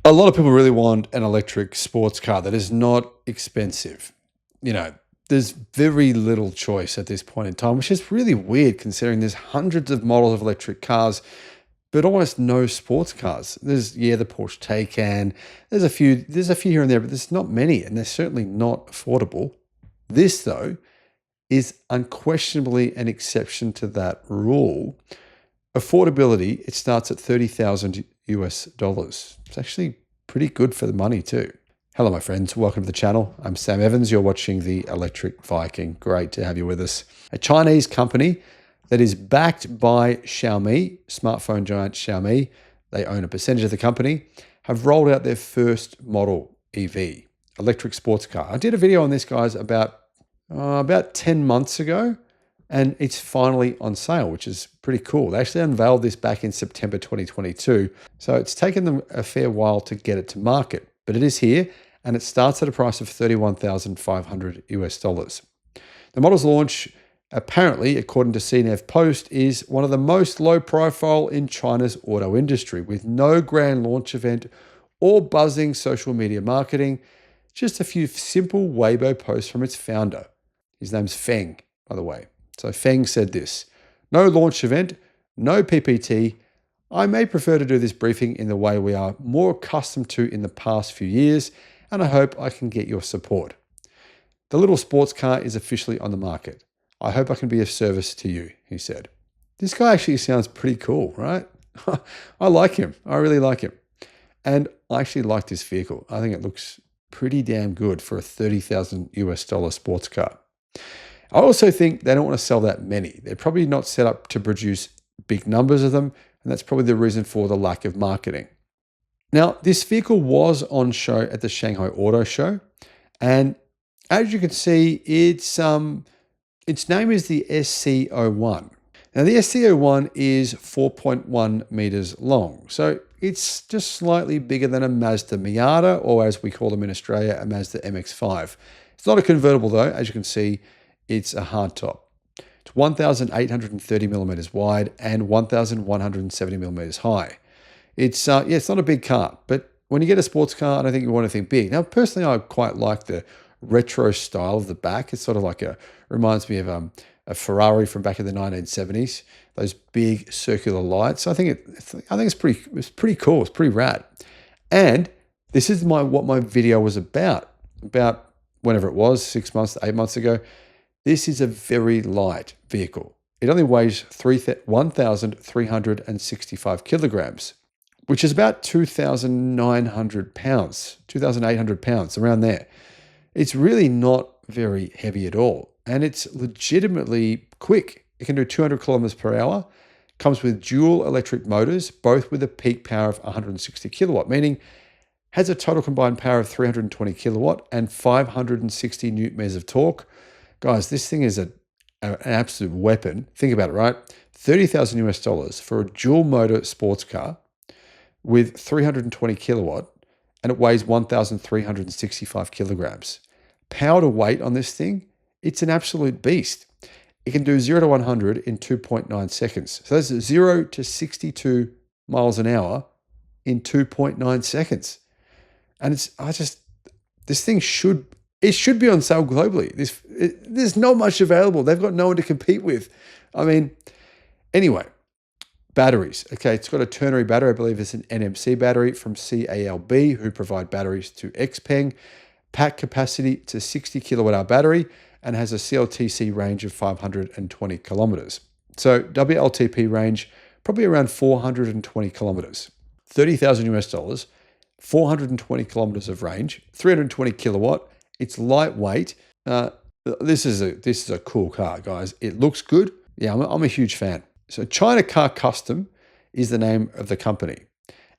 A lot of people really want an electric sports car that is not expensive. You know, there's very little choice at this point in time, which is really weird considering there's hundreds of models of electric cars, but almost no sports cars. There's, yeah, the Porsche Taycan. There's a few here and there, but there's not many, and they're certainly not affordable. This, though, is unquestionably an exception to that rule. Affordability, it starts at $30,000 US. It's actually pretty good for the money too. Hello, my friends. Welcome to the channel. I'm Sam Evans. You're watching the Electric Viking. Great to have you with us. A Chinese company that is backed by Xiaomi, smartphone giant Xiaomi. They own a percentage of the company, have rolled out their first model EV, electric sports car. I did a video on this, guys, about 10 months ago, and it's finally on sale, which is pretty cool. They actually unveiled this back in September 2022, so it's taken them a fair while to get it to market, but it is here, and it starts at a price of $31,500 US. The model's launch, apparently, according to CNEV Post, is one of the most low profile in China's auto industry, with no grand launch event or buzzing social media marketing, just a few simple Weibo posts from its founder. His name's Feng, by the way. So Feng said this: "No launch event, no PPT. I may prefer to do this briefing in the way we are more accustomed to in the past few years, and I hope I can get your support. The little sports car is officially on the market. I hope I can be of service to you," he said. This guy actually sounds pretty cool, right? I like him. I really like him. And I actually like this vehicle. I think it looks pretty damn good for a $30,000 US sports car. I also think they don't want to sell that many. They're probably not set up to produce big numbers of them, and that's probably the reason for the lack of marketing. Now, this vehicle was on show at the Shanghai Auto Show, and as you can see, its name is the SC01. Now, the SC01 is 4.1 meters long, so it's just slightly bigger than a Mazda Miata, or as we call them in Australia, a Mazda MX-5. It's not a convertible though. As you can see, it's a hardtop. It's 1,830 millimeters wide and 1,170 millimeters high. It's it's not a big car, but when you get a sports car, I don't think you want anything big. Now, personally, I quite like the retro style of the back. It's sort of reminds me of a Ferrari from back in the 1970s. Those big circular lights. I think it's pretty cool. It's pretty rad. And this is what my video was about whenever it was, 6 months to 8 months ago. This is a very light vehicle. It only weighs 1,365 kilograms, which is about 2,900 pounds, 2,800 pounds, around there. It's really not very heavy at all. And it's legitimately quick. It can do 200 kilometers per hour, comes with dual electric motors, both with a peak power of 160 kilowatt, meaning has a total combined power of 320 kilowatt and 560 newton meters of torque. Guys, this thing is an absolute weapon. Think about it, right? $30,000 US for a dual motor sports car with 320 kilowatt, and it weighs 1,365 kilograms. Power to weight on this thing, it's an absolute beast. It can do 0 to 100 in 2.9 seconds. So that's 0 to 62 miles an hour in 2.9 seconds. And this thing should be on sale globally. There's not much available. They've got no one to compete with. I mean, anyway, batteries. Okay, it's got a ternary battery. I believe it's an NMC battery from CALB, who provide batteries to XPeng. Pack capacity to 60 kilowatt hour battery, and has a CLTC range of 520 kilometers. So WLTP range, probably around 420 kilometers. $30,000 US, 420 kilometers of range, 320 kilowatt. It's lightweight. This is a cool car, guys. It looks good. Yeah, I'm a huge fan. So China Car Custom is the name of the company,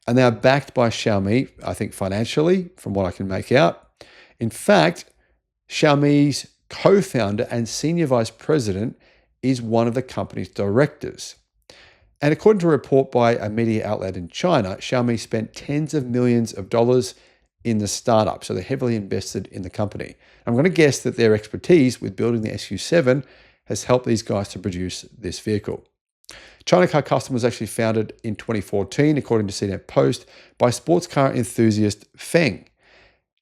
and they are backed by Xiaomi, I think financially, from what I can make out. In fact, Xiaomi's co-founder and senior vice president is one of the company's directors. And according to a report by a media outlet in China, Xiaomi spent tens of millions of dollars in the startup. So they're heavily invested in the company. I'm going to guess that their expertise with building the SU7 has helped these guys to produce this vehicle. China Car Custom was actually founded in 2014, according to CNET Post, by sports car enthusiast Feng.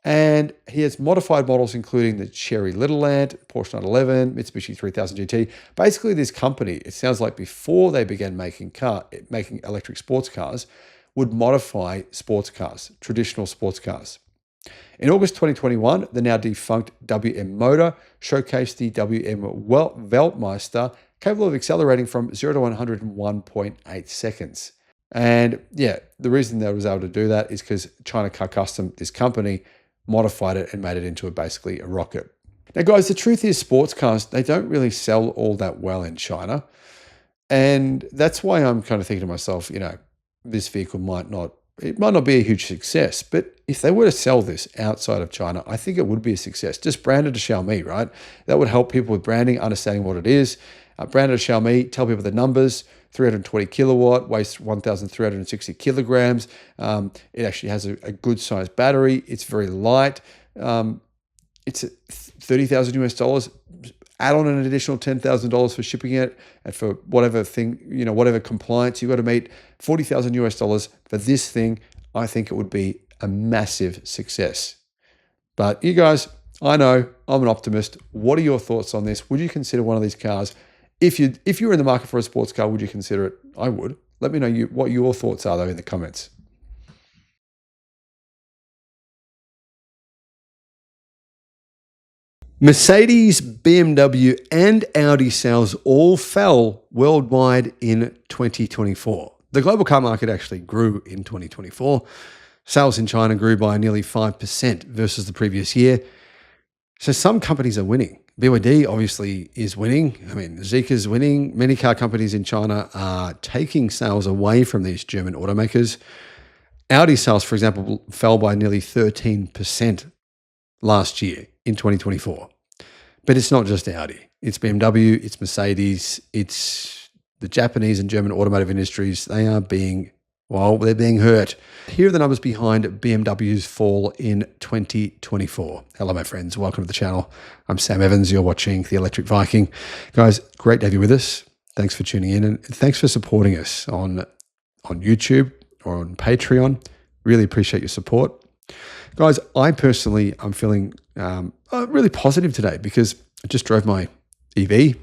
And he has modified models including the Chery Littleland, Porsche 911, Mitsubishi 3000 GT. Basically, this company, it sounds like before they began making electric sports cars, would modify sports cars, traditional sports cars. In August 2021, the now defunct WM Motor showcased the WM Weltmeister, capable of accelerating from 0 to 100 in 1.8 seconds. And yeah, the reason they was able to do that is because China Car Custom, this company, modified it and made it into basically a rocket. Now, guys, the truth is sports cars, they don't really sell all that well in China. And that's why I'm kind of thinking to myself, this vehicle might not be a huge success, but if they were to sell this outside of China, I think it would be a success. Just branded to Xiaomi, right? That would help people with branding, understanding what it is. Branded to Xiaomi, tell people the numbers, 320 kilowatt, weighs 1,360 kilograms. It actually has a good sized battery. It's very light. It's $30,000 US. Add on an additional $10,000 for shipping it, and for whatever compliance you've got to meet, $40,000 US for this thing. I think it would be a massive success. But you guys, I know I'm an optimist. What are your thoughts on this? Would you consider one of these cars? If you were in the market for a sports car, would you consider it? I would. Let me know what your thoughts are though in the comments. Mercedes, BMW, and Audi sales all fell worldwide in 2024. The global car market actually grew in 2024. Sales in China grew by nearly 5% versus the previous year. So some companies are winning. BYD obviously is winning. I mean, Zeekr is winning. Many car companies in China are taking sales away from these German automakers. Audi sales, for example, fell by nearly 13% last year in 2024. But it's not just Audi. It's BMW, it's Mercedes, it's the Japanese and German automotive industries. They're being hurt. Here are the numbers behind BMW's fall in 2024. Hello, my friends. Welcome to the channel. I'm Sam Evans. You're watching The Electric Viking. Guys, great to have you with us. Thanks for tuning in, and thanks for supporting us on YouTube or on Patreon. Really appreciate your support. Guys, I personally, I'm feeling really positive today because I just drove my EV.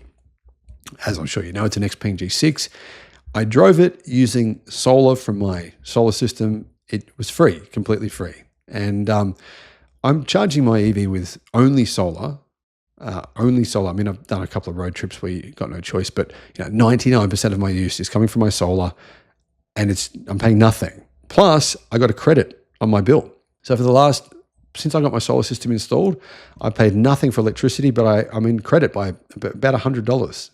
As I'm sure you know, it's an Xpeng G6. I drove it using solar from my solar system. It was free, completely free. And I'm charging my EV with only solar. I mean, I've done a couple of road trips where you got no choice, but 99% of my use is coming from my solar, and I'm paying nothing. Plus, I got a credit on my bill. So since I got my solar system installed, I paid nothing for electricity, but I'm in credit by about $100.